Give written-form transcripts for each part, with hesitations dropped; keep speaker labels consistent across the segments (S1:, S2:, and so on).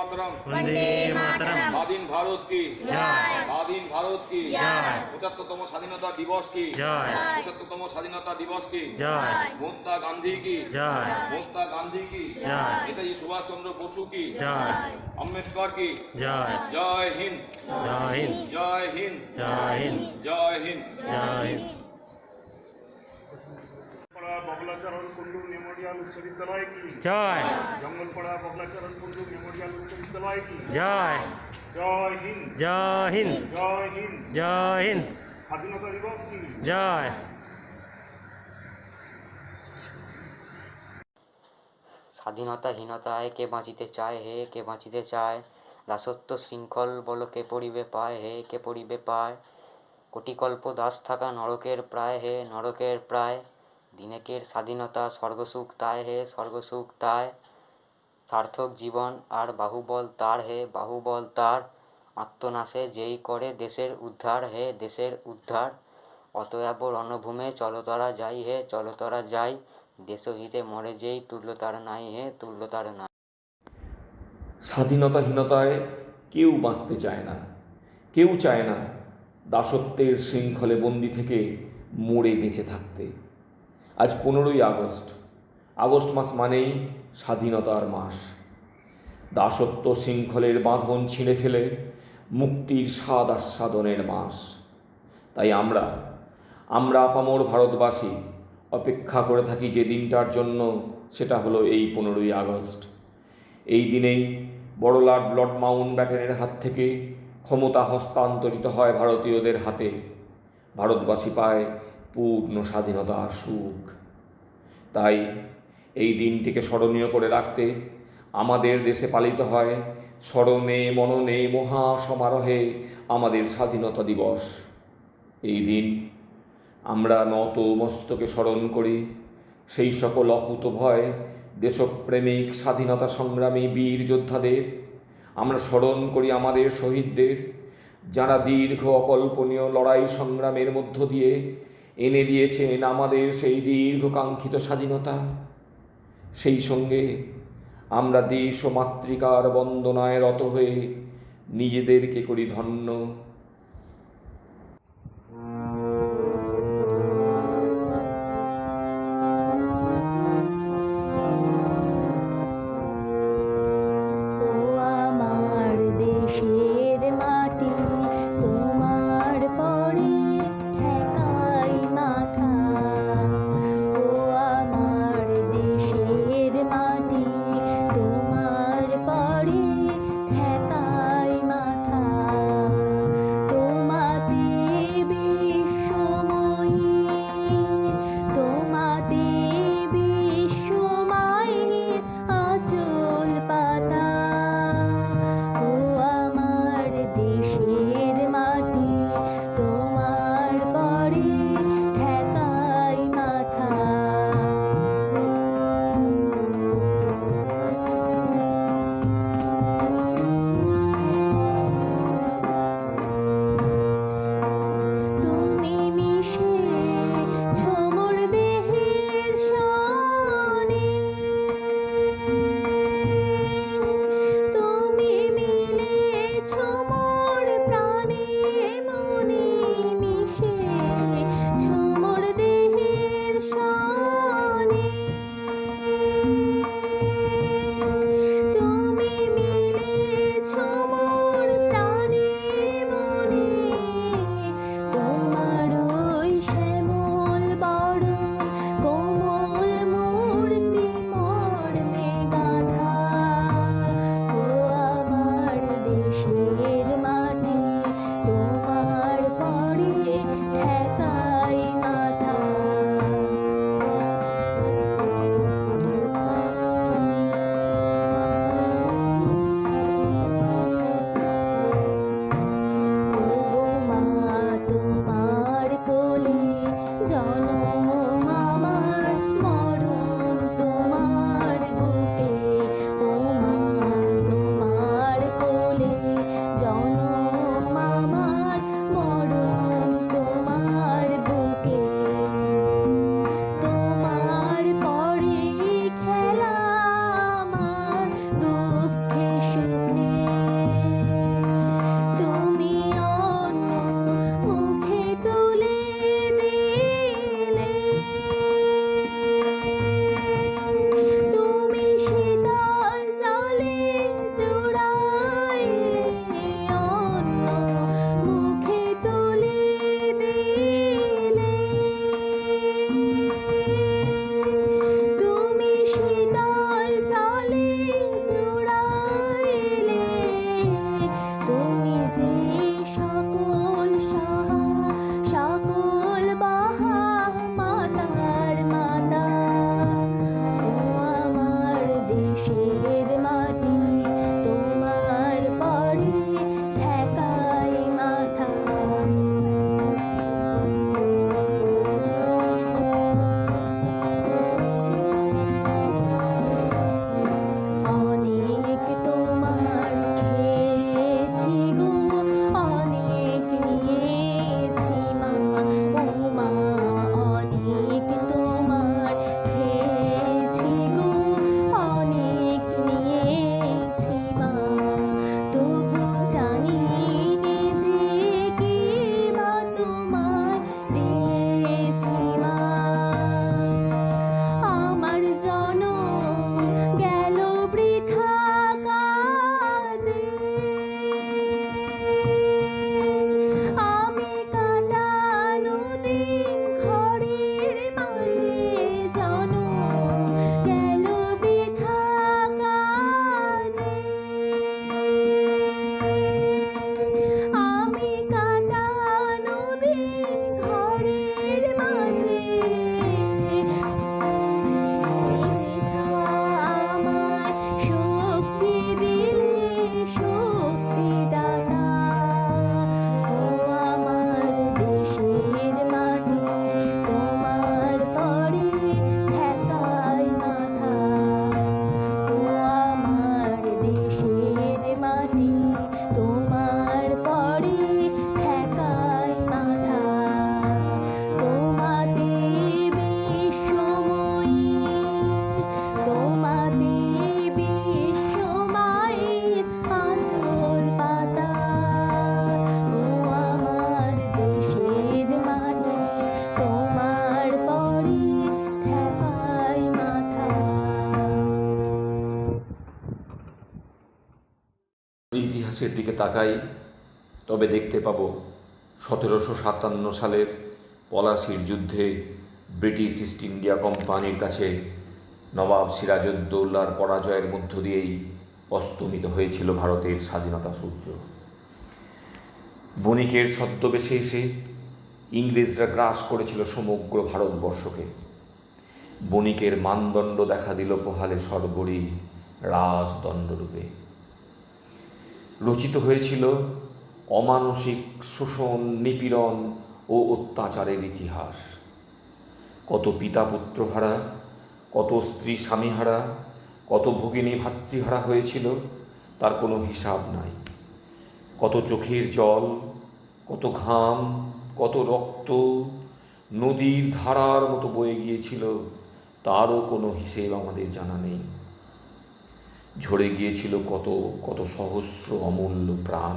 S1: मातरम,
S2: वंदे मातरम।
S1: স্বাধীন ভারত কি
S2: জয়।
S1: স্বাধীন ভারত কি
S2: জয়।
S1: 75তম স্বাধীনতা দিবস কি
S2: জয়।
S1: 75তম স্বাধীনতা দিবস কি
S2: জয়।
S1: মহাত্মা গান্ধী কি
S2: জয়।
S1: মহাত্মা গান্ধী কি
S2: জয়।
S1: নেতাজি সুভাষ চন্দ্র বসু কি
S2: জয়।
S1: আম্বেদকর কি
S2: জয়।
S1: জয় হিন্দ
S2: জয় হিন্দ।
S1: জয় হিন্দ
S2: জয় হিন্দ।
S1: জয় হিন্দ।
S2: জয় হিন্দ।
S3: বগলাচরণ কুন্ডু মেমোরিয়াল উচ্চ বিদ্যালয় কি
S2: জয়।
S3: জঙ্গলপাড়া বগলাচরণ কুন্ডু মেমোরিয়াল উচ্চ বিদ্যালয় কি
S2: জয়।
S3: জয় হিন্দ
S2: জয় হিন্দ।
S3: জয় হিন্দ।
S2: জয় হিন্দ।
S3: স্বাধীনতা দিবস কি
S2: জয়।
S4: স্বাধীনতাহীনতায় কে বাঁচিতে চায় হে কে বাঁচিতে চায়, দাসত্ব শৃঙ্খল বল কে পড়িবে পায় হে কে পড়িবে পায়, কোটিকল্প দাস থাকা নরকের প্রায় হে নরকের প্রায়, দিনেকের স্বাধীনতা স্বর্গসুখ তায় হে স্বর্গসুখ তায়, সার্থক জীবন আর বাহুবল তার হে বাহুবল তার, আত্মনাশে যেই করে দেশের উদ্ধার হে দেশের উদ্ধার, অতএব রণভূমে চলতরা যাই হে চলতরা যাই, দেশহিতে মরে যেই তুল্যতার নাই হে তুল্যতার নাই।
S5: স্বাধীনতাহীনতায় কেউ বাঁচতে চায় না, কেউ চায় না দাসত্বের শৃঙ্খলে বন্দি থেকে মরে বেঁচে থাকতে। আজ 15ই আগস্ট। আগস্ট মাস মানেই স্বাধীনতার মাস। দাসত্ব শৃঙ্খলের বাঁধন ছিঁড়ে ফেলে মুক্তির স্বাদ আস্বাদনের মাস। তাই আমরা আপামর ভারতবাসী অপেক্ষা করে থাকি যে দিনটার জন্য, সেটা হলো এই 15ই আগস্ট। এই দিনেই বড়লাট লর্ড মাউন্টব্যাটেনের হাত থেকে ক্ষমতা হস্তান্তরিত হয় ভারতীয়দের হাতে। ভারতবাসী পায় পূর্ণ স্বাধীনতার সুখ। তাই এই দিনটিকে স্মরণীয় করে রাখতে আমাদের দেশে পালিত হয় স্মরণে মননে মহা সমারোহে আমাদের স্বাধীনতা দিবস। এই দিন আমরা নত মস্তকে স্মরণ করি সেই সকল অকুতভয় দেশপ্রেমিক স্বাধীনতা সংগ্রামী বীর যোদ্ধাদের। আমরা স্মরণ করি আমাদের শহীদদের, যারা দীর্ঘ অকল্পনীয় লড়াই সংগ্রামের মধ্য দিয়ে এনে দিয়েছেন আমাদের সেই দীর্ঘকাঙ্ক্ষিত স্বাধীনতা। সেই সঙ্গে আমরা দেশ ও মাতৃকার বন্দনায় রত হয়ে নিজেদেরকে করি ধন্য।
S6: দেশের মাটি তোমার পরে ঠেকাই মাথা, ও আমার দেশের মাটি তোমার পরে ঠেকাই মাথা,
S5: ইতিহাসের দিকে তাকাই তবে দেখতে পাব 1757 সালের পলাশির যুদ্ধে ব্রিটিশ ইস্ট ইন্ডিয়া কোম্পানির কাছে নবাব সিরাজউদ্দৌলার পরাজয়ের মধ্য দিয়েই অস্তমিত হয়েছিল ভারতের স্বাধীনতা সূর্য। বণিকের ছদ্মবেশে এসে ইংরেজরা গ্রাস করেছিল সমগ্র ভারতবর্ষকে। বণিকের মানদণ্ড দেখা দিল পোহালে সর্বরী রাজদণ্ডরূপে। রচিত হয়েছিল অমানসিক শোষণ, নিপীড়ন ও অত্যাচারের ইতিহাস। কত পিতা পুত্রহারা, কত স্ত্রী স্বামীহারা, কত ভগিনী ভাতৃহারা হয়েছিল তার কোনো হিসাব নাই। কত চোখের জল, কত ঘাম, কত রক্ত নদীর ধারার মতো বয়ে গিয়েছিল তারও কোনো হিসেব আমাদের জানা নেই। ঝরে গিয়েছিল কত কত সহস্র অমূল্য প্রাণ।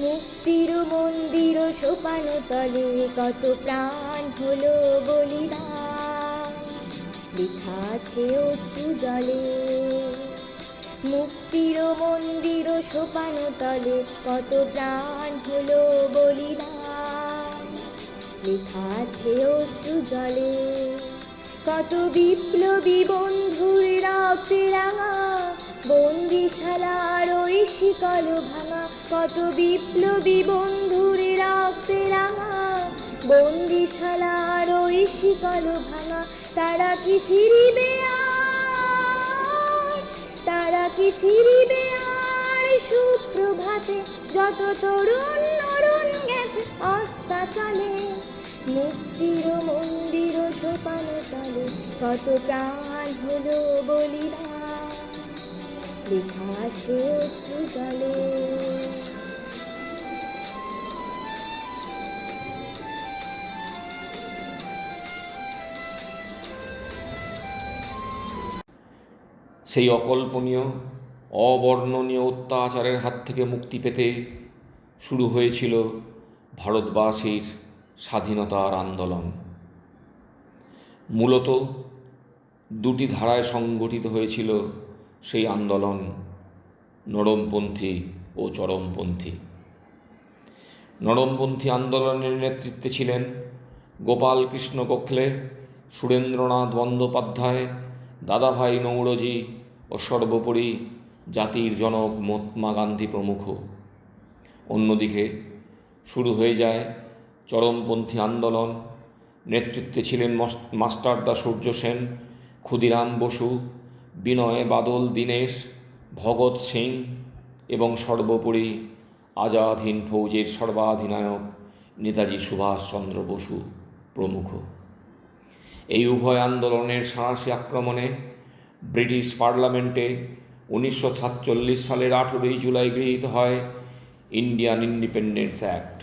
S6: মুক্তির মন্দির সোপান তলে কত প্রাণ হলো বলিদান, লেখা আছে অশ্রু জলে। মুক্তির মন্দির সোপান তলে কত প্রাণ হলো বলিদান, লেখা আছে অশ্রু জলে। কত বিপ্লবী বন্ধুর রক্তে রাঙা বন্দিশালার ওই শিকল ভাঙা, কত বিপ্লবী বন্ধুর রক্তে রাঙা বন্দিশালার ওই শিকল ভাঙা। তারা কি ফিরিবে আর, তারা কি ফিরিবে আর সুপ্রভাতে, যত তরুণ নরুণ গেছে অস্তাচলে। মুক্তির মন্দির সোপান তলে কত প্রাণ হলো বলিদান, লেখা আছে অশ্রু জলে।
S5: সেই অকল্পনীয় অবর্ণনীয় অত্যাচারের হাত থেকে মুক্তি পেতে শুরু হয়েছিল ভারতবাসীর স্বাধীনতার আন্দোলন। মূলত দুটি ধারায় সংগঠিত হয়েছিল সেই আন্দোলন, নরমপন্থী ও চরমপন্থী। নরমপন্থী আন্দোলনের নেতৃত্বে ছিলেন গোপালকৃষ্ণ গোখলে, সুরেন্দ্রনাথ বন্দ্যোপাধ্যায়, দাদাভাই নৌরোজি ও সর্বোপরি জাতির জনক মহাত্মা গান্ধী প্রমুখ। অন্যদিকে শুরু হয়ে যায় চরমপন্থী আন্দোলন। নেতৃত্বে ছিলেন মাস্টারদা সূর্য সেন, ক্ষুদিরাম বসু, বিনয় বাদল দীনেশ, ভগৎ সিং এবং সর্বোপরি আজাদ হিন্দ ফৌজের সর্বাধিনায়ক নেতাজি সুভাষচন্দ্র বসু প্রমুখ। এই উভয় আন্দোলনের সাঁড়াশি আক্রমণে ব্রিটিশ পার্লামেন্টে 1947 সালের 18 জুলাই গৃহীত হয় ইন্ডিয়ান ইন্ডিপেন্ডেন্স অ্যাক্ট।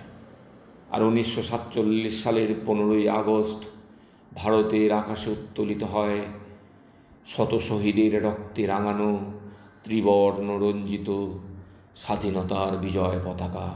S5: আর 1947 সালের 15 আগস্ট ভারতের আকাশে উত্তোলিত হয় শত শহীদের রক্তে রাঙানো ত্রিবর্ণ রঞ্জিত স্বাধীনতার বিজয় পতাকা।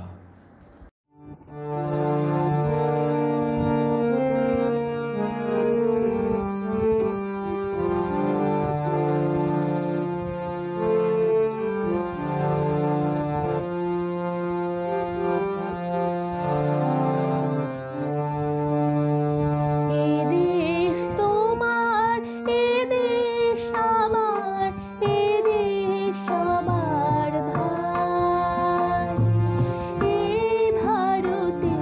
S6: ভারতে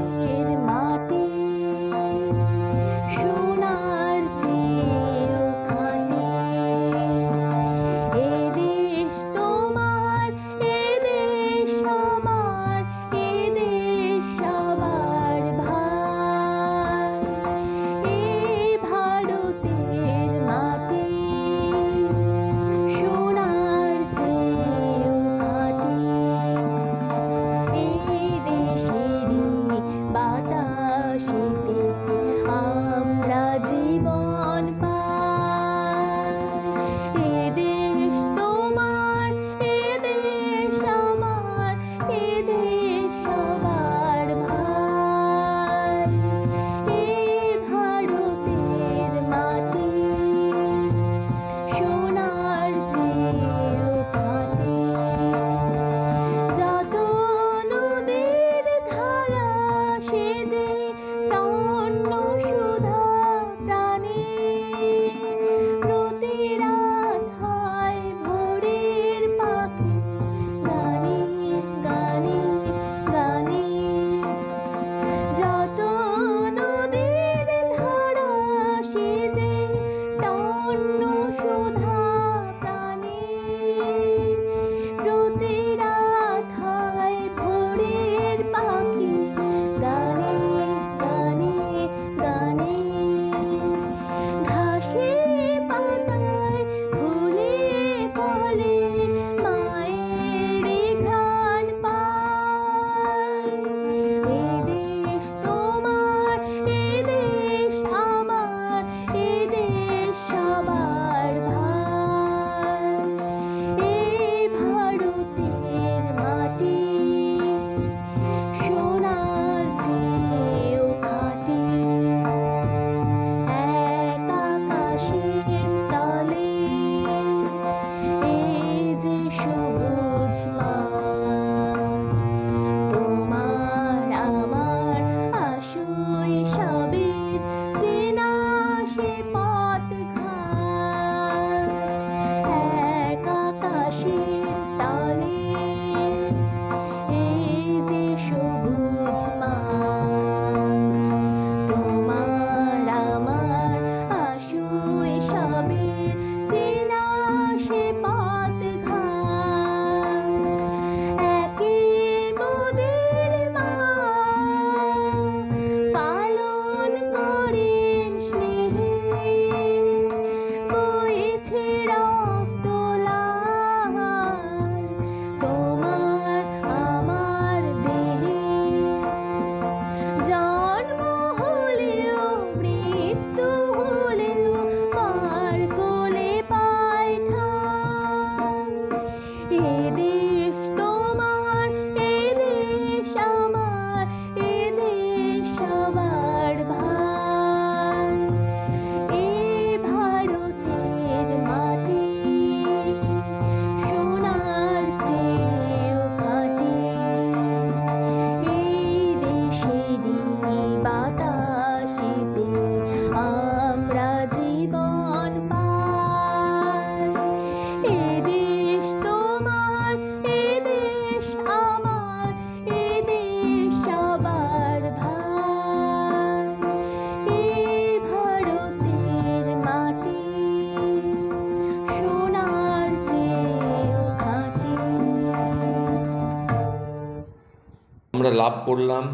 S5: লাভ করলাম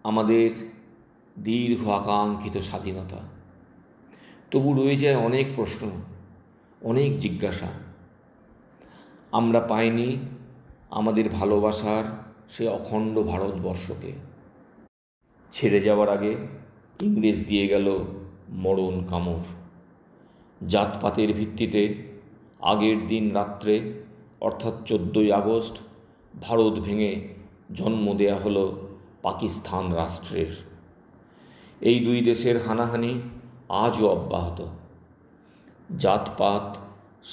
S5: আমাদের দীর্ঘ আকাঙ্ক্ষিত স্বাধীনতা, তবু রয়ে যায় অনেক প্রশ্ন, অনেক জিজ্ঞাসা। আমরা পাইনি আমাদের ভালোবাসার সে অখণ্ড ভারতবর্ষকে। ছেড়ে যাওয়ার আগে ইংরেজ দিয়ে গেল মরণ কামড়। জাতপাতের ভিত্তিতে আগের দিন রাত্রে অর্থাৎ 14ই আগস্ট ভারত ভেঙে জন্ম দেয়া হলো পাকিস্তান রাষ্ট্রের। এই দুই দেশের হানাহানি আজও অব্যাহত। জাতপাত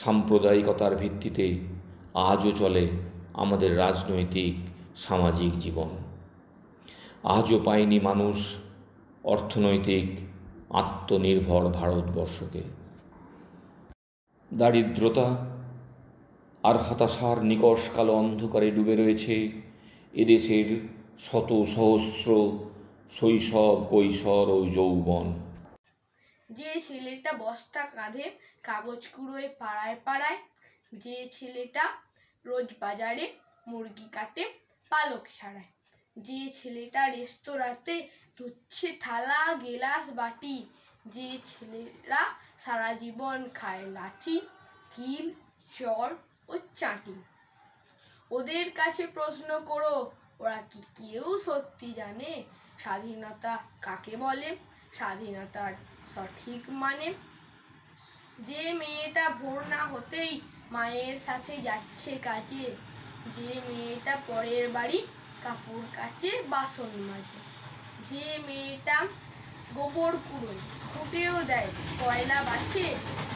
S5: সাম্প্রদায়িকতার ভিত্তিতে আজও চলে আমাদের রাজনৈতিক সামাজিক জীবন। আজও পায়নি মানুষ অর্থনৈতিক আত্মনির্ভর ভারতবর্ষকে। দারিদ্রতা আর হতাশার নিকষ কালো অন্ধকারে ডুবে রয়েছে এদেশের শত সহস্র শৈশব, কৈশোর ও যৌবন।
S7: যে ছেলেটা বস্তা কাঁধে কাগজ কুড়োয় পাড়ায় পাড়ায়, যে ছেলেটা রোজ বাজারে মুরগি কাটে পালক ছাড়ায়, যে ছেলেটা রেস্তোরাঁতে ধুচ্ছে থালা গেলাস বাটি, যে ছেলেরা সারা জীবন খায় লাঠি কিল চর ও চাটি। ওদের কাছে প্রশ্ন করো, ওরা কি কেউ সত্যি জানে স্বাধীনতা কাকে বলে, স্বাধীনতার সঠিক মানে? যে মেয়েটা ভোর না হতেই মায়ের সাথে যাচ্ছে কাজে, যে মেয়েটা পরের বাড়ি কাপড় কাচে বাসন মাজে, যে মেয়েটা গোবর কুড়োয় ফুটেও দেয় কয়লা বাছে,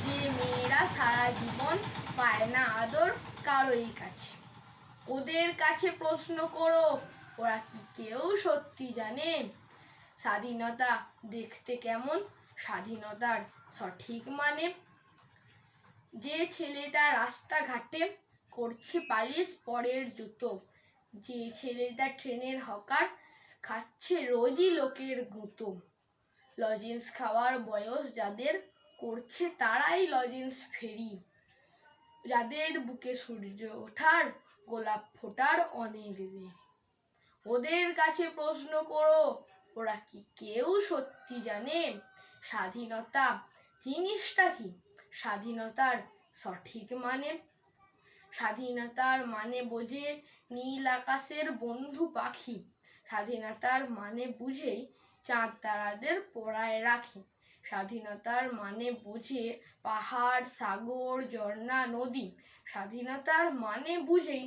S7: যে মেয়েরা সারা জীবন পায় না আদর কারোই কাছে। ওদের কাছে প্রশ্ন করো, ওরা কি কেউ সত্যি জানে স্বাধীনতা দেখতে কেমন, স্বাধীনতার সঠিক মানে? যে ছেলেটা রাস্তাঘাটে করছে পালিশ পরের জুতো, যে ছেলেটা ট্রেনের হকার খাচ্ছে রোজই লোকের গুঁতো, লজেন্স খাওয়ার বয়স যাদের করছে তারাই লজেন্স ফেরি, যাদের বুকে সূর্য ওঠার গোলাপ ফোটার অনেক দেরি। ওদের কাছে প্রশ্ন করো, ওরা কি কেউ সত্যি জানে স্বাধীনতা জিনিসটা কি, স্বাধীনতার সঠিক মানে? স্বাধীনতার মানে বোঝে নীল আকাশের বন্ধু পাখি, স্বাধীনতার মানে বুঝেই চাঁদ তারাদের পড়ায় রাখি, স্বাধীনতার মানে বুঝে পাহাড় সাগর ঝর্ণা নদী, স্বাধীনতার মানে বুঝেই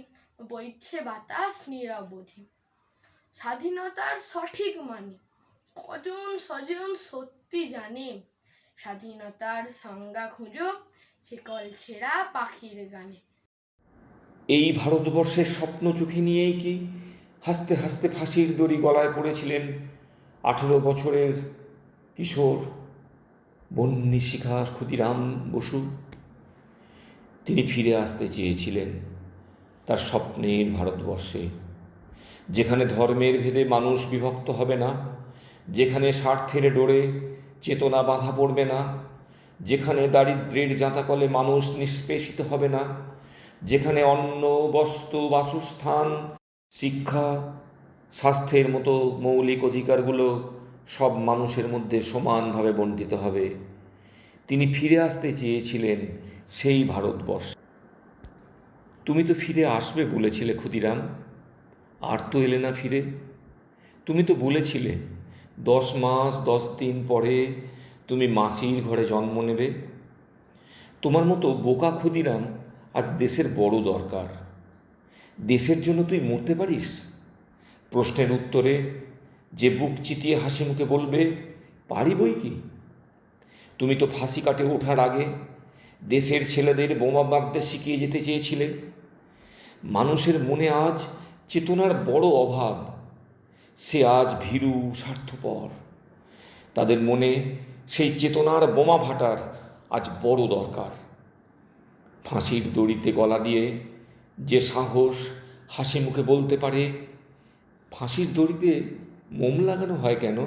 S7: বইছে বাতাস নিরবধি। স্বাধীনতার সঠিক মানে কজন স্বজন সত্যি জানে, স্বাধীনতার সংজ্ঞা খুঁজো ছেকল ছেঁড়া পাখির গানে।
S5: এই ভারতবর্ষের স্বপ্ন চোখে নিয়েই কি হাসতে হাসতে ফাঁসির দড়ি গলায় পড়েছিলেন 18 বছরের কিশোর বন্যী শিখা ক্ষুদিরাম বসু? তিনি ফিরে আসতে চেয়েছিলেন তার স্বপ্নের ভারতবর্ষে, যেখানে ধর্মের ভেদে মানুষ বিভক্ত হবে না, যেখানে স্বার্থের ডোরে চেতনা বাধা পড়বে না, যেখানে দারিদ্র্যের জাঁতাকলে মানুষ নিষ্পেষিত হবে না, যেখানে অন্ন বস্ত্র বাসস্থান শিক্ষা স্বাস্থ্যের মতো মৌলিক অধিকারগুলো সব মানুষের মধ্যে সমানভাবে বণ্টিত হবে। তিনি ফিরে আসতে চেয়েছিলেন সেই ভারতবর্ষে। তুমি তো ফিরে আসবে বলেছিলে ক্ষুদিরাম, আর তো এলে না ফিরে। তুমি তো বলেছিলে 10 মাস 10 দিন পরে তুমি মাসির ঘরে জন্ম নেবে। তোমার মতো বোকা ক্ষুদিরাম আজ দেশের বড় দরকার। দেশের জন্য তুই মরতে পারিস? প্রশ্নের উত্তরে যে বুক চিতিয়ে হাসি মুখে বলবে পারি বই কি। তুমি তো ফাঁসি কাটে ওঠার আগে দেশের ছেলেদের বোমা মারতে শিখিয়ে যেতে চেয়েছিলে। মানুষের মনে আজ চেতনার বড় অভাব, সে আজ ভীরু স্বার্থপর। তাদের মনে সেই চেতনার বোমা ভাটার আজ বড় দরকার। ফাঁসির দড়িতে গলা দিয়ে যে সাহস হাসি মুখে বলতে পারে ফাঁসির দড়িতে মোম লাগানো হয় কেন,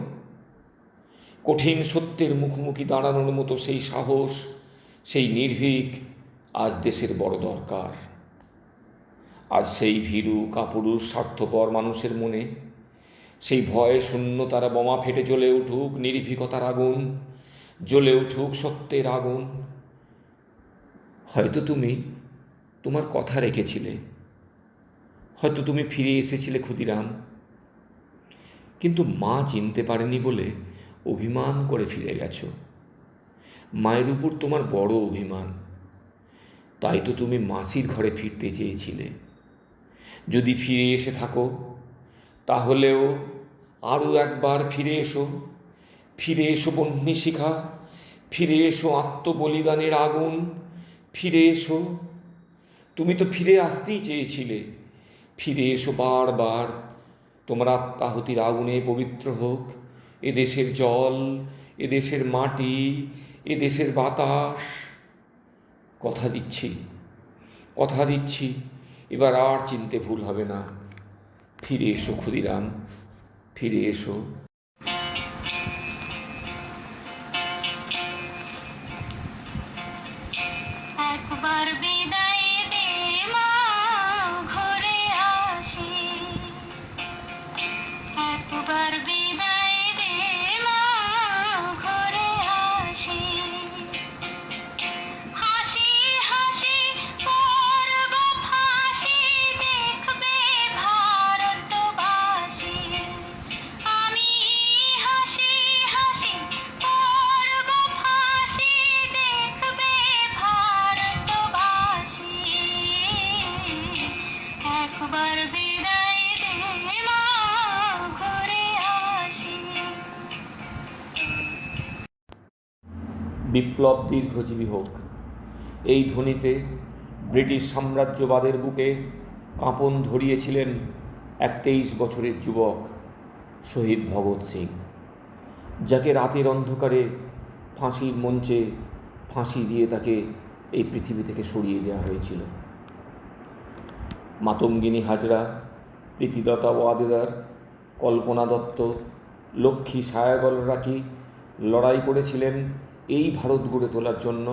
S5: কঠিন সত্যের মুখোমুখি দাঁড়ানোর মতো সেই সাহস, সেই নির্ভীক আজ দেশের বড় দরকার। আজ সেই ভীরু কাপুরুষ স্বার্থপর মানুষের মনে সেই ভয়ে শূন্য তারা বোমা ফেটে জ্বলে উঠুক নির্ভীকতার আগুন, জ্বলে উঠুক সত্যের আগুন। হয়তো তুমি তোমার কথা রেখেছিলে, হয়তো তুমি ফিরে এসেছিলে ক্ষুদিরাম, কিন্তু মা চিনতে পারেনি বলে অভিমান করে ফিরে গেছো। মায়ের উপর তোমার বড় অভিমান, তাই তো তুমি মাসির ঘরে ফিরতে চেয়েছিলে। যদি ফিরে এসে থাকো তাহলেও আরও একবার ফিরে এসো, ফিরে এসো বহ্নিশিখা, ফিরে এসো আত্মবলিদানের আগুন, ফিরে এসো। তুমি তো ফিরে আসতেই চেয়েছিলে, ফিরে এসো বারবার। তোমার আত্মাহুতির আগুনে পবিত্র হোক এদেশের জল, এদেশের মাটি, এদেশের বাতাস। কথা দিচ্ছি, কথা দিচ্ছি, এবার আর চিনতে ভুল হবে না। ফিরে এসো ক্ষুদিরাম, ফিরে এসো।
S8: একবার বিদায় দে মা, ঘরে আসি। একবার বিদায় দে মা, ঘরে আসি। হাসি হাসি করব ফাঁসি, দেখবে ভারতবাসী। আমি হাসি হাসি করব ফাঁসি, দেখবে ভারতবাসী। একবার বিদায় দে মা, ঘরে আসি।
S5: বিপ্লব দীর্ঘজীবী হোক। এই ধ্বনিতে ব্রিটিশ সাম্রাজ্যবাদের বুকে কাঁপন ধরিয়েছিলেন এক 23 বছরের যুবক শহীদ ভগৎ সিং, যাকে রাতের অন্ধকারে ফাঁসির মঞ্চে ফাঁসি দিয়ে তাকে এই পৃথিবী থেকে সরিয়ে দেওয়া হয়েছিল। মাতঙ্গিনী হাজরা, প্রীতিলতা ওয়াদেদার, কল্পনা দত্ত, লক্ষ্মী সায়াগলরা কি লড়াই করেছিলেন এই ভারত গড়ে তোলার জন্য,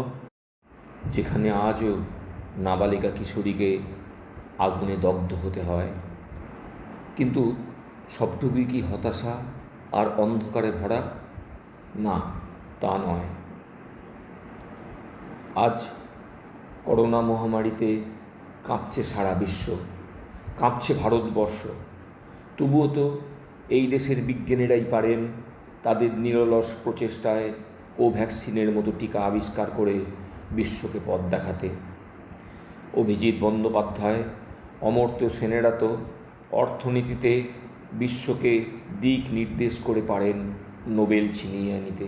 S5: যেখানে আজও নাবালিকা কিশোরীকে আগুনে দগ্ধ হতে হয়। কিন্তু সবটুকুই কি হতাশা আর অন্ধকারে ভরা? না, তা নয়। আজ করোনা মহামারীতে কাঁপছে সারা বিশ্ব, কাঁপছে ভারতবর্ষ। তবুও তো এই দেশের বিজ্ঞানীরাই পারেন তাদের নিরলস প্রচেষ্টায় কোভ্যাক্সিনের মতো টিকা আবিষ্কার করে বিশ্বকে পথ দেখাতে। অভিজিৎ বন্দ্যোপাধ্যায়, অমর্ত্য সেনেরা তো অর্থনীতিতে বিশ্বকে দিক নির্দেশ করে পারেন নোবেল ছিনিয়ে আনিতে।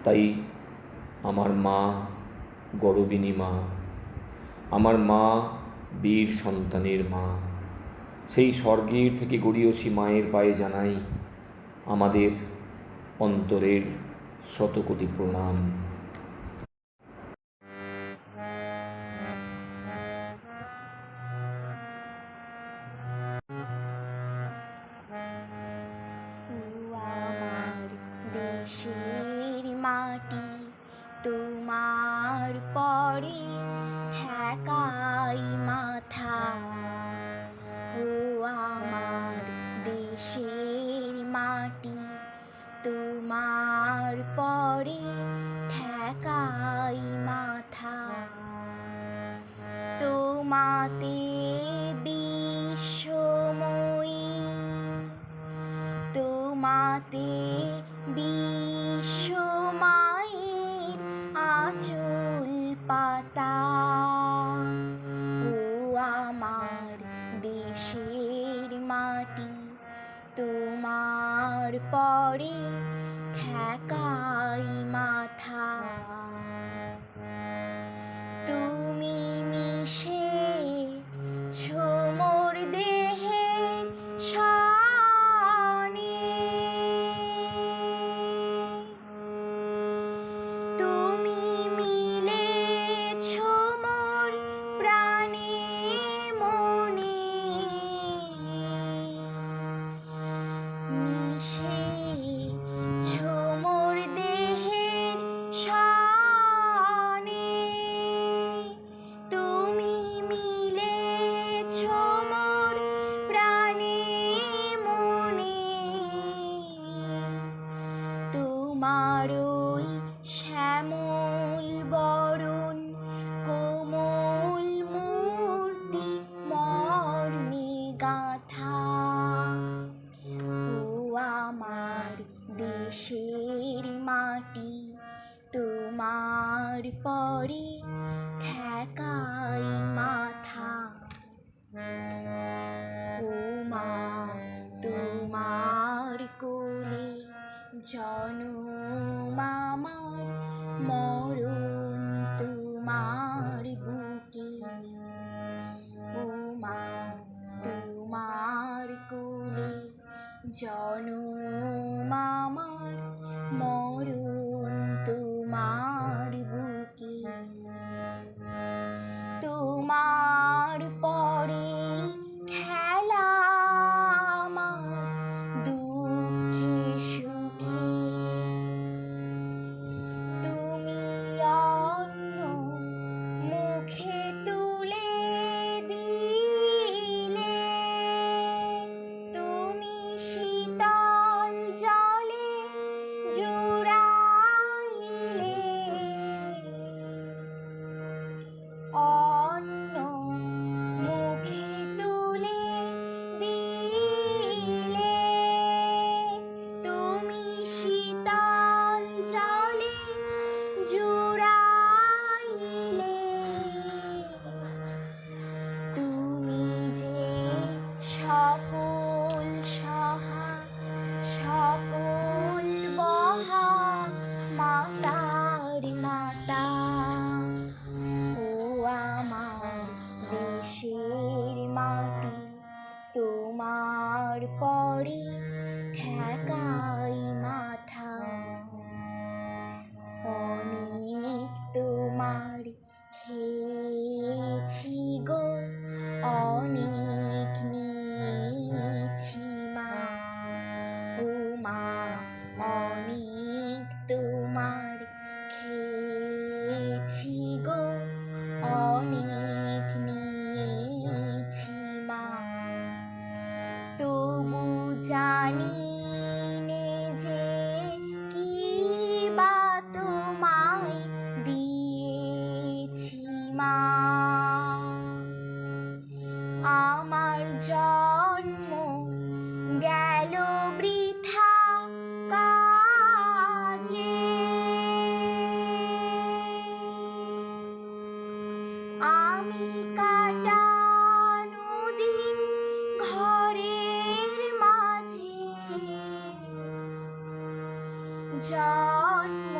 S5: তাই আমার মা গরবিনী মা, আমার মা বীর সন্তানের মা, সেই স্বর্গের থেকে গড়িয়সী মায়ের পায়ে জানাই আমাদের অন্তরের শতকোটি প্রণাম।
S6: আমার দেশের মাটি তোমার পরে ঠেকাই মাথা। ও আমার দেশের মাটি তোমার পরে ঠেকাই মাথা। তোমাতে বিশ্বময়ী, তোমাতে বিশ্বমায়ের আঁচল পাতা। ও আমার দেশের মাটি তোমার পরে ঠেকাই মাথা। তুমি মিশেছো মোর দেহের শানে, তুমি মিলেছো মোর প্রাণে মনে। মিশে তোমারই শ্যামল বরণ কোমল মূর্তি মর্মে গাথা। ও আমার দেশের মাটি তোমার পরে ঠেকাই মাথা। ও মা তোমার কোলে জনম আমার মরণ তোমার বুকে। ও মা তোমার কোলে জনম আমার মরণ তোমার বুকে। তোমার পরে খেলা আমার দুঃখে সুখে। তুমি অন্ন মুখে তুলে দিলে, তুমি শীতল জলে জুড়াইলে। অন্ন মুখে তুলে দিলে, তুমি শীতল জলে জুড়াইলে। তুমি যে সকল সহা সকল বহা মাতার মাতা। ও আমার দেশের মাটি তোমার পরে ঠেকাই মাথা। অনেক তোমার খেয়েছি গো অনেক নিয়েছি মা। ও মা অনেক তোমার খেয়েছি গো অনেক নিয়েছি মা। তবু জানি নে যে কি বা তোমায় দিয়েছি মা। আমার জন্ম গেল বৃথা কাজে। আমি কাটানো দিন ঘরের মাঝে। জন্ম